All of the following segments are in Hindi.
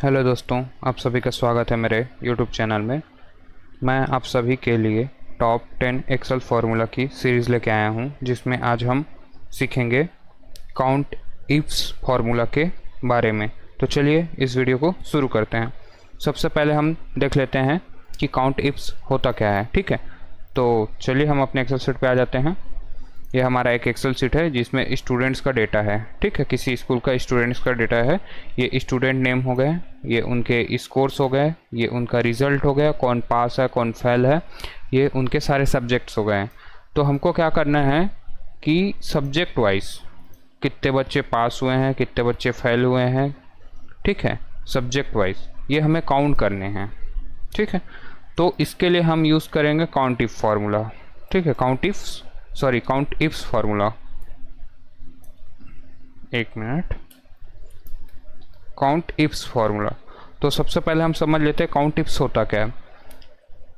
हेलो दोस्तों, आप सभी का स्वागत है मेरे यूट्यूब चैनल में। मैं आप सभी के लिए टॉप 10 एक्सेल फार्मूला की सीरीज़ लेके आया हूं, जिसमें आज हम सीखेंगे काउंट इफ्स फार्मूला के बारे में। तो चलिए इस वीडियो को शुरू करते हैं। सबसे पहले हम देख लेते हैं कि काउंट इफ्स होता क्या है। ठीक है, तो चलिए हम अपने एक्सेल शीट पे आ जाते हैं। ये हमारा एक एक्सेल शीट है जिसमें स्टूडेंट्स का डेटा है। ठीक है, किसी स्कूल का स्टूडेंट्स का डेटा है। ये स्टूडेंट नेम हो गए, ये उनके स्कोर्स हो गए, ये उनका रिजल्ट हो गया, कौन पास है कौन फेल है, ये उनके सारे सब्जेक्ट्स हो गए। तो हमको क्या करना है कि सब्जेक्ट वाइज कितने बच्चे पास हुए हैं, कितने बच्चे फेल हुए हैं, ठीक है, सब्जेक्ट वाइज ये हमें काउंट करने हैं। ठीक है, तो इसके लिए हम यूज़ करेंगे काउंट इफ फार्मूला। ठीक है, काउंट इफ्स फार्मूला। एक मिनट, काउंट इफ्स फार्मूला। तो सबसे पहले हम समझ लेते हैं काउंट इफ्स होता क्या है।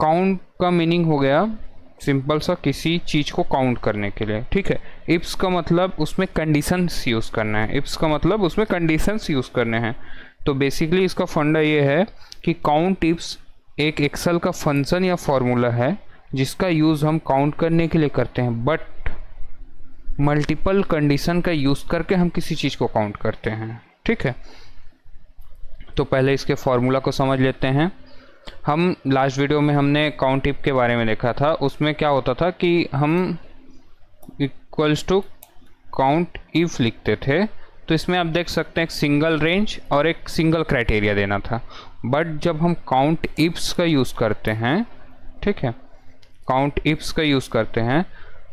काउंट का मीनिंग हो गया सिंपल सा, किसी चीज़ को काउंट करने के लिए। ठीक है, इफ्स का मतलब उसमें कंडीशंस यूज़ करना है। इफ्स का मतलब उसमें कंडीशंस यूज़ करने हैं। तो बेसिकली इसका फंडा ये है कि काउंट इफ्स एक एक्सेल का फंक्शन या फॉर्मूला है जिसका यूज़ हम काउंट करने के लिए करते हैं, बट मल्टीपल कंडीशन का यूज़ करके हम किसी चीज़ को काउंट करते हैं। ठीक है, तो पहले इसके फॉर्मूला को समझ लेते हैं। हम लास्ट वीडियो में हमने काउंट इफ के बारे में देखा था। उसमें क्या होता था कि हम इक्वल्स टू काउंट इफ लिखते थे। तो इसमें आप देख सकते हैं एक सिंगल रेंज और एक सिंगल क्राइटेरिया देना था। बट जब हम काउंट इफ्स का यूज़ करते हैं, ठीक है, काउंट इफ्स का यूज़ करते हैं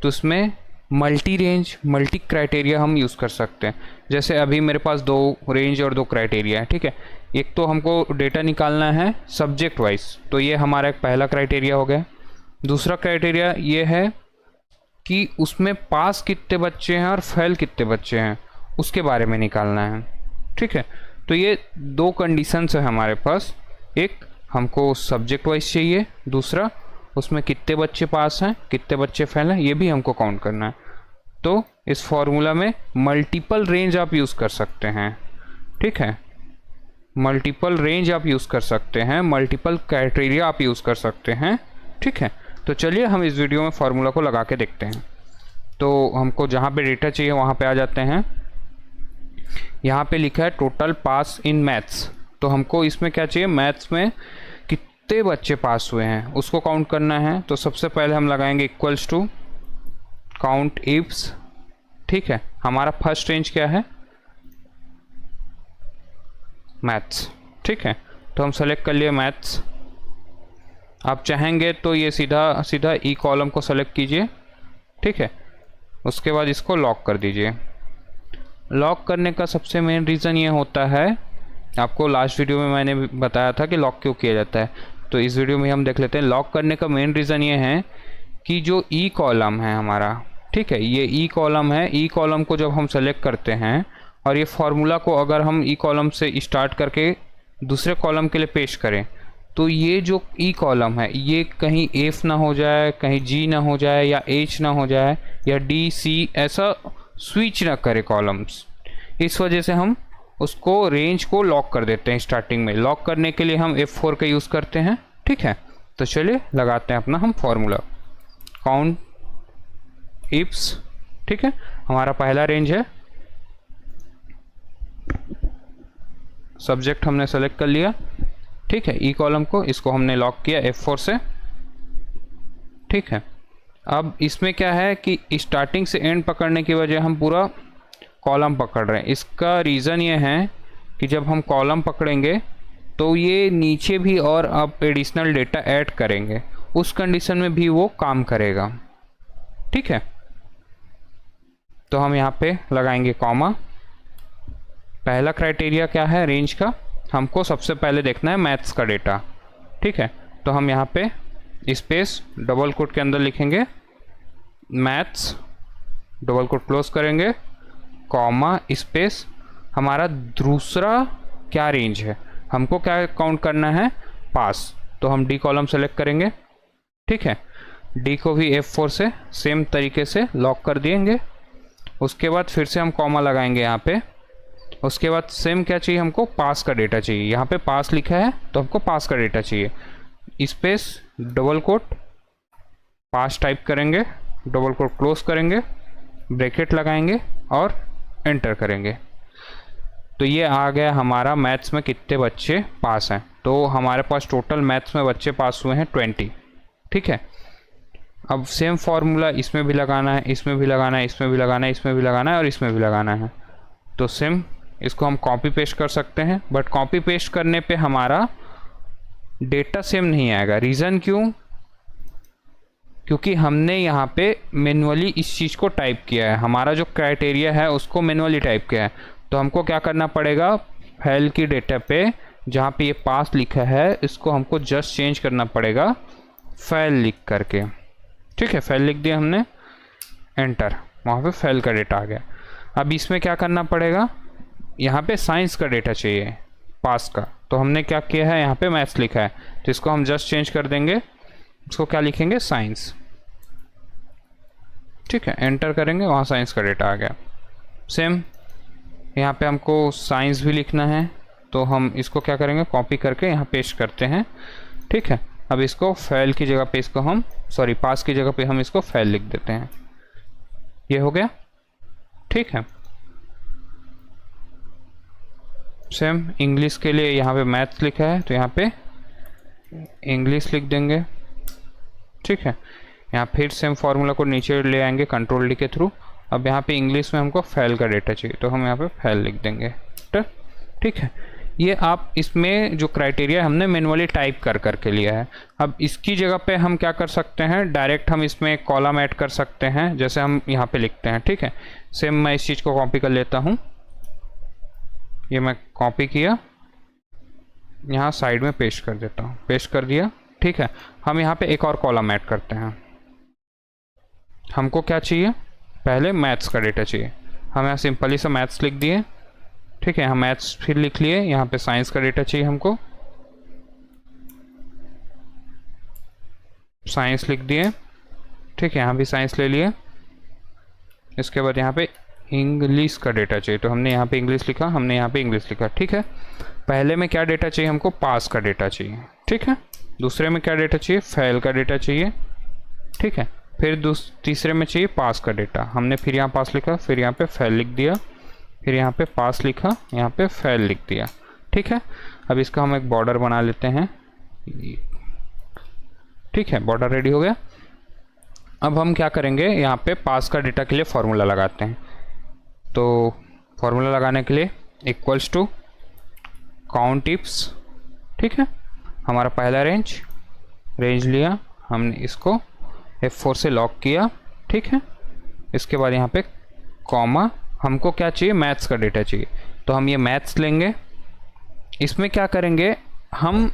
तो उसमें मल्टी रेंज मल्टी क्राइटेरिया हम यूज़ कर सकते हैं। जैसे अभी मेरे पास 2 रेंज और 2 क्राइटेरिया है। ठीक है, एक तो हमको डेटा निकालना है सब्जेक्ट वाइज, तो ये हमारा एक पहला क्राइटेरिया हो गया। दूसरा क्राइटेरिया ये है कि उसमें पास कितने बच्चे हैं और फेल कितने बच्चे हैं, उसके बारे में निकालना है। ठीक है, तो ये 2 कंडीशंस है हमारे पास। एक हमको सब्जेक्ट वाइज चाहिए, दूसरा उसमें कितने बच्चे पास हैं कितने बच्चे फेल हैं, ये भी हमको काउंट करना है। तो इस फॉर्मूला में मल्टीपल रेंज आप यूज़ कर सकते हैं। ठीक है, मल्टीपल रेंज आप यूज़ कर सकते हैं, मल्टीपल क्राइटेरिया आप यूज़ कर सकते हैं। ठीक है, तो चलिए हम इस वीडियो में फार्मूला को लगा के देखते हैं। तो हमको जहाँ पे डेटा चाहिए वहाँ पे आ जाते हैं। यहाँ पे लिखा है टोटल पास इन मैथ्स। तो हमको इसमें क्या चाहिए, मैथ्स में कितने बच्चे पास हुए हैं उसको काउंट करना है। तो सबसे पहले हम लगाएंगे इक्वल्स टू काउंट इफ्स। ठीक है, हमारा फर्स्ट रेंज क्या है, मैथ्स। ठीक है, तो हम सेलेक्ट कर लिए मैथ्स। आप चाहेंगे तो ये सीधा सीधा ई कॉलम को सेलेक्ट कीजिए। ठीक है, उसके बाद इसको लॉक कर दीजिए। लॉक करने का सबसे मेन रीज़न ये होता है, आपको लास्ट वीडियो में मैंने बताया था कि लॉक क्यों किया जाता है, तो इस वीडियो में हम देख लेते हैं। लॉक करने का मेन रीज़न ये है कि जो ई कॉलम है हमारा, ठीक है, ये ई कॉलम है। ई कॉलम को जब हम सेलेक्ट करते हैं और ये फार्मूला को अगर हम ई कॉलम से स्टार्ट करके दूसरे कॉलम के लिए पेश करें, तो ये जो ई कॉलम है ये कहीं एफ ना हो जाए, कहीं जी ना हो जाए, या एच ना हो जाए, या डी सी ऐसा स्विच ना करे कॉलम्स। इस वजह से हम उसको रेंज को लॉक कर देते हैं। स्टार्टिंग में लॉक करने के लिए हम F4 का यूज़ करते हैं। ठीक है, तो चलिए लगाते हैं अपना हम फॉर्मूला काउंट इफ्स। ठीक है, हमारा पहला रेंज है, सब्जेक्ट हमने सेलेक्ट कर लिया। ठीक है, ई कॉलम को इसको हमने लॉक किया F4 से। ठीक है, अब इसमें क्या है कि स्टार्टिंग से एंड पकड़ने की वजह हम पूरा कॉलम पकड़ रहे हैं। इसका रीज़न ये है कि जब हम कॉलम पकड़ेंगे तो ये नीचे भी और आप एडिशनल डेटा ऐड करेंगे, उस कंडीशन में भी वो काम करेगा। ठीक है, तो हम यहाँ पे लगाएंगे कॉमा। पहला क्राइटेरिया क्या है रेंज का, हमको सबसे पहले देखना है मैथ्स का डेटा। ठीक है, तो हम यहाँ पे स्पेस डबल कोट के अंदर लिखेंगे मैथ्स, डबल कोट क्लोज करेंगे, कॉमा स्पेस। हमारा दूसरा क्या रेंज है, हमको क्या काउंट करना है, पास। तो हम डी कॉलम सेलेक्ट करेंगे। ठीक है, डी को भी F4 से सेम तरीके से लॉक कर देंगे। उसके बाद फिर से हम कॉमा लगाएंगे यहाँ पे। उसके बाद सेम क्या चाहिए हमको, पास का डेटा चाहिए। यहाँ पे पास लिखा है तो हमको पास का डेटा चाहिए। स्पेस डबल कोट पास टाइप करेंगे, डबल कोट क्लोज करेंगे, ब्रैकेट लगाएंगे और एंटर करेंगे। तो ये आ गया हमारा मैथ्स में कितने बच्चे पास हैं। तो हमारे पास टोटल मैथ्स में बच्चे पास हुए हैं 20। ठीक है, अब सेम फार्मूला इसमें भी लगाना है, इसमें भी लगाना है, इसमें भी लगाना है, इसमें भी लगाना है और इसमें भी लगाना है। तो सेम इसको हम कॉपी पेस्ट कर सकते हैं, बट कॉपी पेस्ट करने पे हमारा डेटा सेम नहीं आएगा। रीज़न क्यों? क्योंकि हमने यहाँ पे मैनुअली इस चीज़ को टाइप किया है, हमारा जो क्राइटेरिया है उसको मैनुअली टाइप किया है। तो हमको क्या करना पड़ेगा, फाइल की डेटा पे जहाँ पे ये पास लिखा है इसको हमको जस्ट चेंज करना पड़ेगा फाइल लिख करके। ठीक है, फाइल लिख दिया हमने, एंटर, वहाँ पे फाइल का डेटा आ गया। अब इसमें क्या करना पड़ेगा, यहाँ पे साइंस का डेटा चाहिए पास का, तो हमने क्या किया है, यहाँ पे मैथ्स लिखा है तो इसको हम जस्ट चेंज कर देंगे, इसको क्या लिखेंगे, साइंस। ठीक है, एंटर करेंगे, वहाँ साइंस का डेटा आ गया। सेम यहाँ पे हमको साइंस भी लिखना है तो हम इसको क्या करेंगे, कॉपी करके यहाँ पेस्ट करते हैं। ठीक है, अब इसको फाइल की जगह पे इसको हम पास की जगह पे हम इसको फाइल लिख देते हैं। ये हो गया। ठीक है, सेम इंग्लिश के लिए यहाँ पे मैथ्स लिखा है तो यहाँ पे इंग्लिश लिख देंगे। ठीक है, यहाँ फिर सेम फार्मूला को नीचे ले आएंगे कंट्रोल डी के थ्रू। अब यहाँ पे इंग्लिश में हमको फाइल का डेटा चाहिए तो हम यहाँ पे फाइल लिख देंगे। ठीक है, ये आप इसमें जो क्राइटेरिया हमने मैनुअली टाइप कर करके लिया है। अब इसकी जगह पे हम क्या कर सकते हैं, डायरेक्ट हम इसमें एक कॉलम ऐड कर सकते हैं, जैसे हम यहाँ पे लिखते हैं। ठीक है, सेम मैं इस चीज़ को कॉपी कर लेता हूँ, ये मैं कॉपी किया, यहाँ साइड में पेस्ट कर देता हूँ, पेस्ट कर दिया। ठीक है, हम यहाँ पे एक और कॉलम ऐड करते हैं। हमको क्या चाहिए, पहले मैथ्स का डेटा चाहिए, हम यहाँ सिंपली सा मैथ्स लिख दिए। ठीक है, हम मैथ्स फिर लिख लिए, यहाँ पे साइंस का डेटा चाहिए हमको, साइंस लिख दिए। ठीक है, यहाँ भी साइंस ले लिए। इसके बाद यहाँ पे इंग्लिश का डेटा चाहिए तो हमने यहाँ पे इंग्लिश लिखा, हमने यहाँ पे इंग्लिश लिखा। ठीक है, पहले में क्या डेटा चाहिए हमको, पास का डेटा चाहिए। ठीक है, दूसरे में क्या डेटा चाहिए, फाइल का डेटा चाहिए। ठीक है, फिर तीसरे में चाहिए पास का डेटा, हमने फिर यहाँ पास लिखा, फिर यहाँ पे फाइल लिख दिया, फिर यहाँ पे पास लिखा, यहाँ पे फाइल लिख दिया। ठीक है, अब इसका हम एक बॉर्डर बना लेते हैं। ठीक है, बॉर्डर रेडी हो गया। अब हम क्या करेंगे, यहाँ पे पास का डेटा के लिए फॉर्मूला लगाते हैं। तो फॉर्मूला लगाने के लिए इक्वल्स टू काउंट टिप्स। ठीक है, हमारा पहला रेंज लिया, हमने इसको F4 से लॉक किया। ठीक है, इसके बाद यहाँ पे कॉमा, हमको क्या चाहिए, मैथ्स का डेटा चाहिए तो हम ये मैथ्स लेंगे। इसमें क्या करेंगे, हम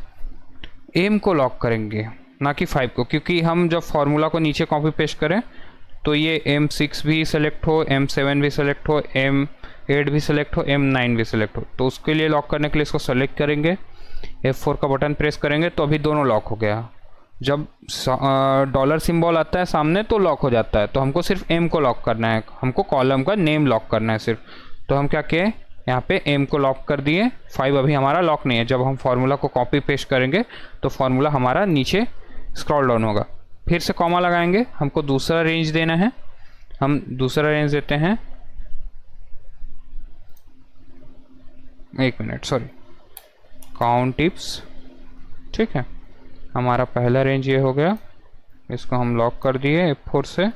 एम को लॉक करेंगे ना कि 5 को, क्योंकि हम जब फार्मूला को नीचे कॉपी पेस्ट करें तो ये M6 भी सेलेक्ट हो, M7 भी सेलेक्ट हो, M8 भी सेलेक्ट हो, M9 भी सेलेक्ट हो। तो उसके लिए लॉक करने के लिए इसको सेलेक्ट करेंगे, F4 का बटन प्रेस करेंगे तो अभी दोनों लॉक हो गया। जब डॉलर सिंबल आता है सामने तो लॉक हो जाता है। तो हमको सिर्फ M को लॉक करना है, हमको कॉलम का नेम लॉक करना है सिर्फ। तो हम क्या किए, यहाँ पे M को लॉक कर दिए, 5 अभी हमारा लॉक नहीं है। जब हम फार्मूला को कॉपी पेस्ट करेंगे तो फार्मूला हमारा नीचे स्क्रॉल डाउन होगा। फिर से कॉमा लगाएंगे, हमको दूसरा रेंज देना है, हम दूसरा रेंज देते हैं, एक मिनट सॉरी, काउंट टिप्स। ठीक है, हमारा पहला रेंज ये हो गया, इसको हम लॉक कर दिए F4 से,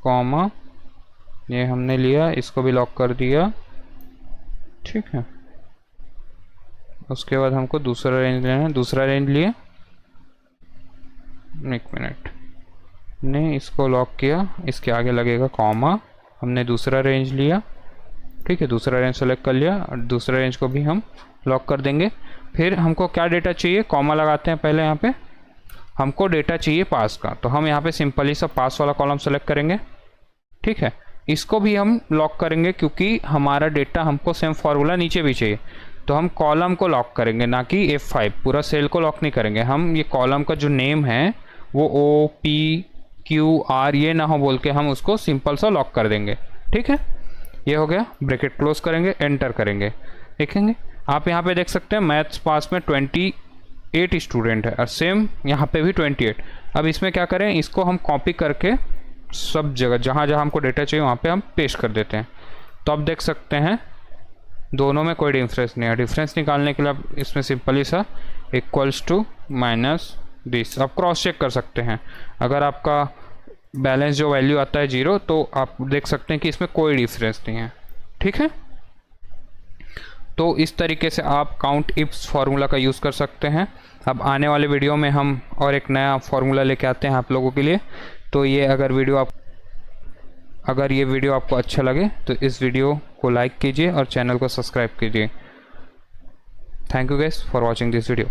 कॉमा, ये हमने लिया, इसको भी लॉक कर दिया। ठीक है, उसके बाद हमको दूसरा रेंज लेना है, दूसरा रेंज लिए, एक मिनट, ने इसको लॉक किया, इसके आगे लगेगा कॉमा, हमने दूसरा रेंज लिया। ठीक है, दूसरा रेंज सेलेक्ट कर लिया और दूसरा रेंज को भी हम लॉक कर देंगे। फिर हमको क्या डेटा चाहिए, कॉमा लगाते हैं पहले, यहाँ पे हमको डेटा चाहिए पास का, तो हम यहाँ पे सिंपली सा पास वाला कॉलम सेलेक्ट करेंगे। ठीक है, इसको भी हम लॉक करेंगे क्योंकि हमारा डेटा हमको सेम फार्मूला नीचे भी चाहिए। तो हम कॉलम को लॉक करेंगे ना कि F5, पूरा सेल को लॉक नहीं करेंगे। हम ये कॉलम का जो नेम है वो OPQR ये ना हो बोल के हम उसको सिंपल सा लॉक कर देंगे। ठीक है, ये हो गया, ब्रैकेट क्लोज करेंगे, एंटर करेंगे, देखेंगे आप यहाँ पे देख सकते हैं मैथ्स पास में 28 स्टूडेंट है और सेम यहाँ पे भी 28। अब इसमें क्या करें, इसको हम कॉपी करके सब जगह जहाँ जहाँ हमको डेटा चाहिए वहाँ पे हम पेस्ट कर देते हैं। तो अब देख सकते हैं दोनों में कोई डिफरेंस नहीं है। डिफरेंस निकालने के लिए आप इसमें सिंपली सा इक्वल्स टू माइनस दिस, आप क्रॉस चेक कर सकते हैं। अगर आपका बैलेंस जो वैल्यू आता है 0 तो आप देख सकते हैं कि इसमें कोई डिफरेंस नहीं है, ठीक है। तो इस तरीके से आप काउंट इफ्स फार्मूला का यूज़ कर सकते हैं। अब आने वाले वीडियो में हम और एक नया फार्मूला लेके आते हैं आप लोगों के लिए। तो ये अगर ये वीडियो आपको अच्छा लगे तो इस वीडियो को लाइक कीजिए और चैनल को सब्सक्राइब कीजिए। Thank you guys for watching this video.